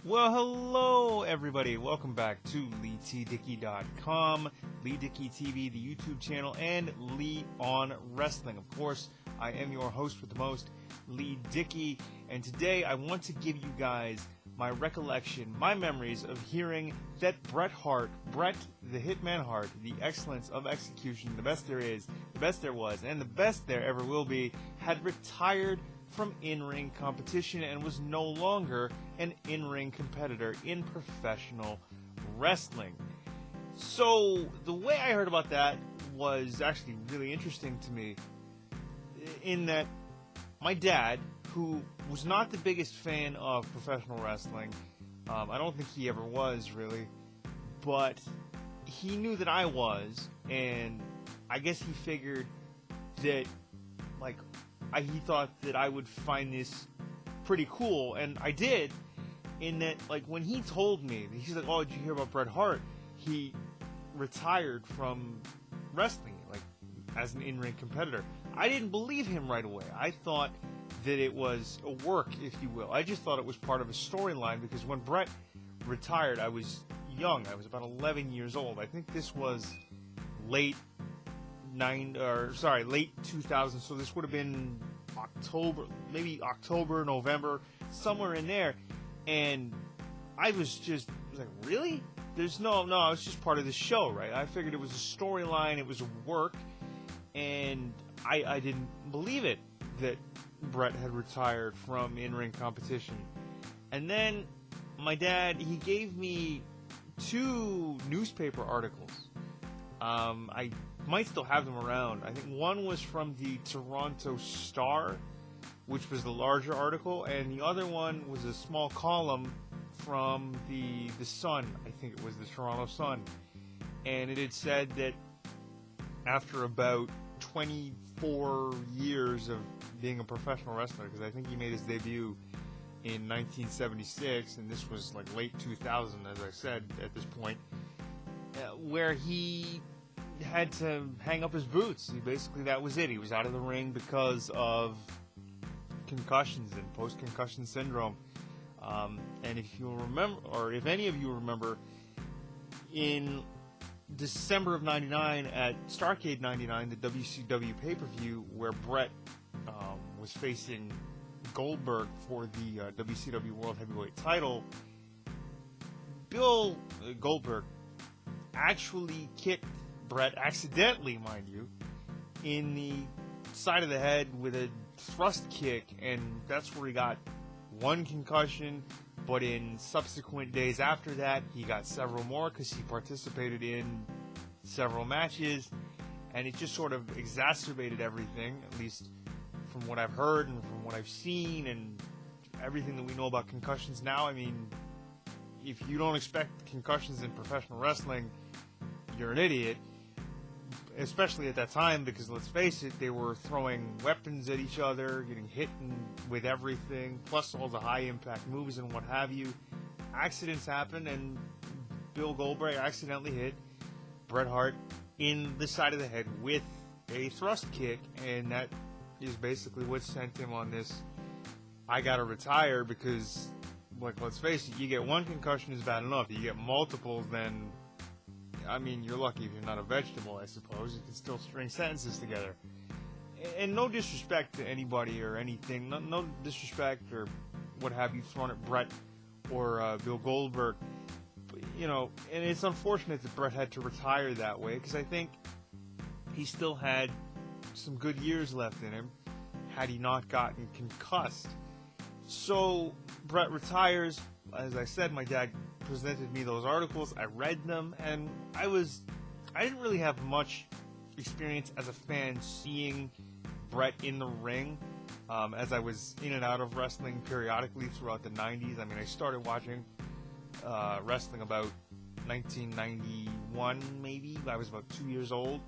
Well, hello everybody. Welcome back to LeighDickey.com, Leigh Dickey TV, the YouTube channel, and Leigh on Wrestling. Of course, I am your host with the most, Leigh Dickey, and today I want to give you guys my recollection, my memories of hearing that Bret Hart, Bret the Hitman Hart, the excellence of execution, the best there is, the best there was, and the best there ever will be, had retired from in-ring competition and was no longer an in-ring competitor in professional wrestling. So the way I heard about that was actually really interesting to me, in that my dad, who was not the biggest fan of professional wrestling, I don't think he ever was really, but he knew that I was, and I guess he figured that, he thought that I would find this pretty cool, and I did, in that, when he told me, he's like, oh, did you hear about Bret Hart? He retired from wrestling, as an in-ring competitor. I didn't believe him right away. I thought that it was a work, if you will. I just thought it was part of a storyline, because when Bret retired, I was young. I was about 11 years old. I think this was late 2000, so this would have been October, November, somewhere in there, and I was like, really? No, it's just part of the show, right? I figured it was a storyline, it was a work, and I didn't believe it, that Bret had retired from in-ring competition. And then my dad, he gave me 2 newspaper articles. I might still have them around. I think one was from the Toronto Star, which was the larger article, and the other one was a small column from the Sun. I think it was the Toronto Sun. And it had said that after about 24 years of being a professional wrestler, because I think he made his debut in 1976, and this was late 2000, as I said at this point, where he had to hang up his boots. That was it. He was out of the ring because of concussions and post-concussion syndrome. And if you remember, or if any of you remember, in December of 99 at Starrcade 99, the WCW pay-per-view, where Bret was facing Goldberg for the WCW World Heavyweight title, Bill Goldberg actually kicked Bret, accidentally, mind you, in the side of the head with a thrust kick, and that's where he got 1 concussion, but in subsequent days after that, he got several more because he participated in several matches, and it just sort of exacerbated everything, at least from what I've heard and from what I've seen and everything that we know about concussions now. I mean, if you don't expect concussions in professional wrestling, you're an idiot, especially at that time, because let's face it, they were throwing weapons at each other, getting hit with everything, plus all the high impact moves and what have you. Accidents happen, and Bill Goldberg accidentally hit Bret Hart in the side of the head with a thrust kick, and that is basically what sent him on this, I gotta retire, because, let's face it, you get 1 concussion is bad enough. You get multiples, then, I mean, you're lucky if you're not a vegetable, I suppose. You can still string sentences together. And no disrespect to anybody or anything, no disrespect or what have you thrown at Bret or Bill Goldberg, but, and it's unfortunate that Bret had to retire that way, because I think he still had some good years left in him had he not gotten concussed. So Bret retires. As I said, my dad presented me those articles. I read them, and I didn't really have much experience as a fan seeing Bret in the ring, as I was in and out of wrestling periodically throughout the 90s. I mean, I started watching wrestling about 1991, maybe. I was about 2 years old,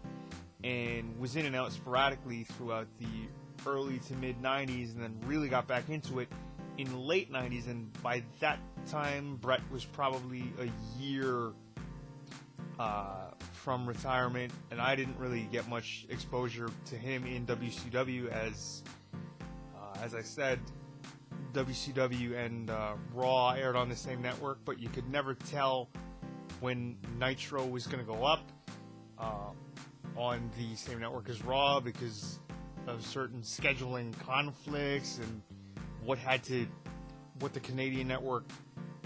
and was in and out sporadically throughout the early to mid 90s, and then really got back into it in the late 90s, and by that time Bret was probably a year from retirement, and I didn't really get much exposure to him in WCW as I said, WCW and Raw aired on the same network, but you could never tell when Nitro was going to go up on the same network as Raw because of certain scheduling conflicts and what the Canadian network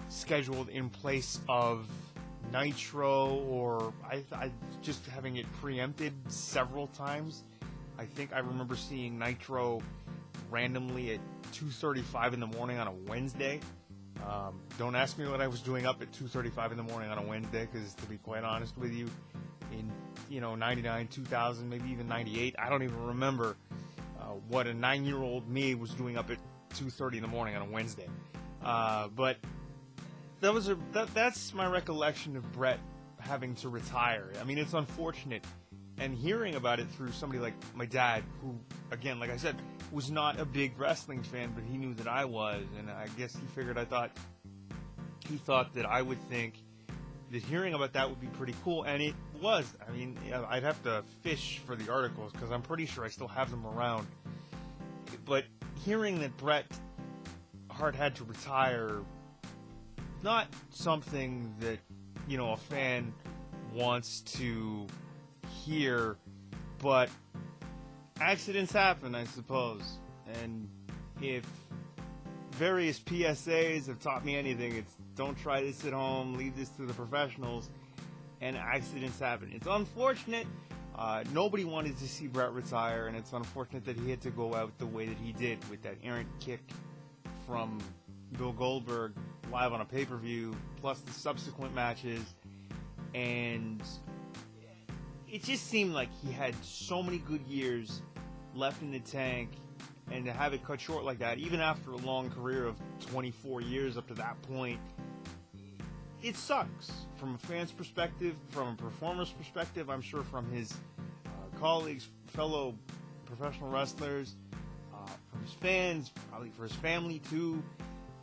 scheduled in place of Nitro, or I just having it preempted several times. I think I remember seeing Nitro randomly at 2:35 in the morning on a Wednesday. Don't ask me what I was doing up at 2:35 in the morning on a Wednesday, because to be quite honest with you, in 99, 2000, maybe even 98, I don't even remember what a 9-year-old me was doing up at 2:30 in the morning on a Wednesday. But that's my recollection of Bret having to retire. I mean, it's unfortunate, and hearing about it through somebody like my dad, who, again, like I said, was not a big wrestling fan, but he knew that I was, and I guess he figured he thought that I would think that hearing about that would be pretty cool, and it was. I mean, I'd have to fish for the articles, because I'm pretty sure I still have them around. But hearing that Bret Hart had to retire, not something that, a fan wants to hear, but accidents happen, I suppose. And if various PSAs have taught me anything, it's don't try this at home, leave this to the professionals, and accidents happen. It's unfortunate. Nobody wanted to see Bret retire, and it's unfortunate that he had to go out the way that he did with that errant kick from Bill Goldberg live on a pay-per-view, plus the subsequent matches, and it just seemed like he had so many good years left in the tank, and to have it cut short like that, even after a long career of 24 years up to that point, it sucks. From a fan's perspective, from a performer's perspective, I'm sure from his colleagues, fellow professional wrestlers, from his fans, probably for his family too.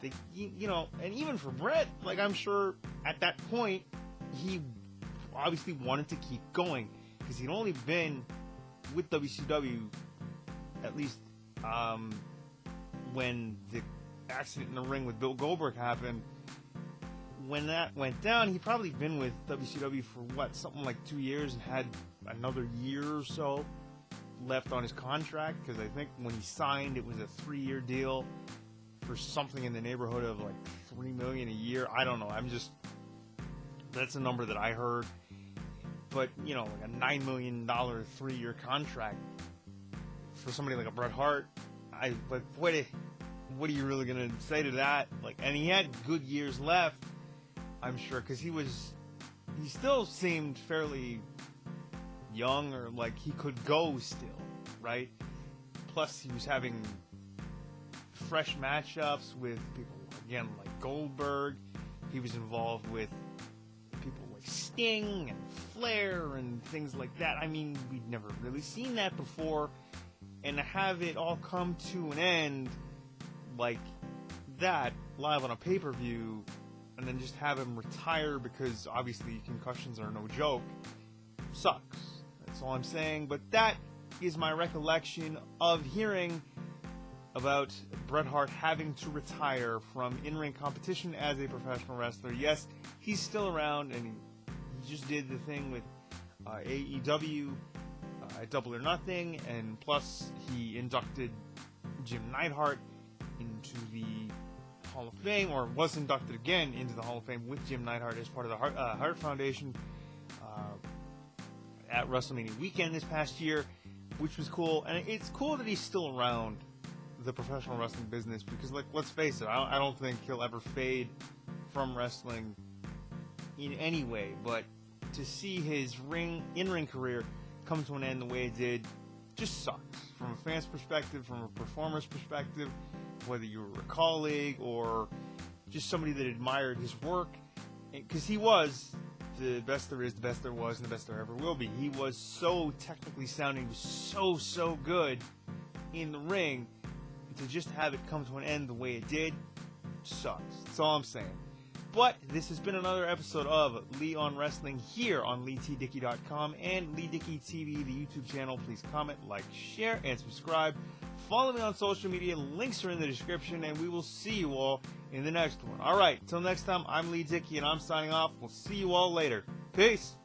And even for Bret, like, I'm sure at that point, he obviously wanted to keep going, because he'd only been with WCW, at least when the accident in the ring with Bill Goldberg happened. When that went down, he'd probably been with WCW for something like 2 years, and had another year or so left on his contract, because I think when he signed, it was a 3-year deal for something in the neighborhood of like $3 million a year. I don't know. That's a number that I heard. But, like a $9 million 3-year contract for somebody like a Bret Hart, what are you really going to say to that? Like, and he had good years left, I'm sure, because he still seemed fairly young, or like he could go still, right? Plus, he was having fresh matchups with people, again, like Goldberg. He was involved with people like Sting and Flair and things like that. I mean, we'd never really seen that before, and to have it all come to an end like that, live on a pay-per-view, and then just have him retire because obviously concussions are no joke, sucks. That's all I'm saying. But that is my recollection of hearing about Bret Hart having to retire from in-ring competition as a professional wrestler. Yes, he's still around, and he just did the thing with AEW at Double or Nothing, and plus he inducted Jim Neidhart into the Hall of Fame, or was inducted again into the Hall of Fame with Jim Neidhart as part of the Hart Foundation at WrestleMania weekend this past year, which was cool. And it's cool that he's still around the professional wrestling business, because, like, let's face it, I don't think he'll ever fade from wrestling in any way, but to see his in-ring career come to an end the way it did just sucks. From a fan's perspective, from a performer's perspective, whether you were a colleague or just somebody that admired his work, because he was the best there is, the best there was, and the best there ever will be. He was so technically sound, he was so good in the ring. To just have it come to an end the way it did sucks. That's all I'm saying. But this has been another episode of Lee on Wrestling here on LeighTDickey.com and Leigh Dickey TV, the YouTube channel. Please comment, like, share, and subscribe. Follow me on social media. Links are in the description, and we will see you all in the next one. All right, until next time, I'm Leigh Dickey, and I'm signing off. We'll see you all later. Peace.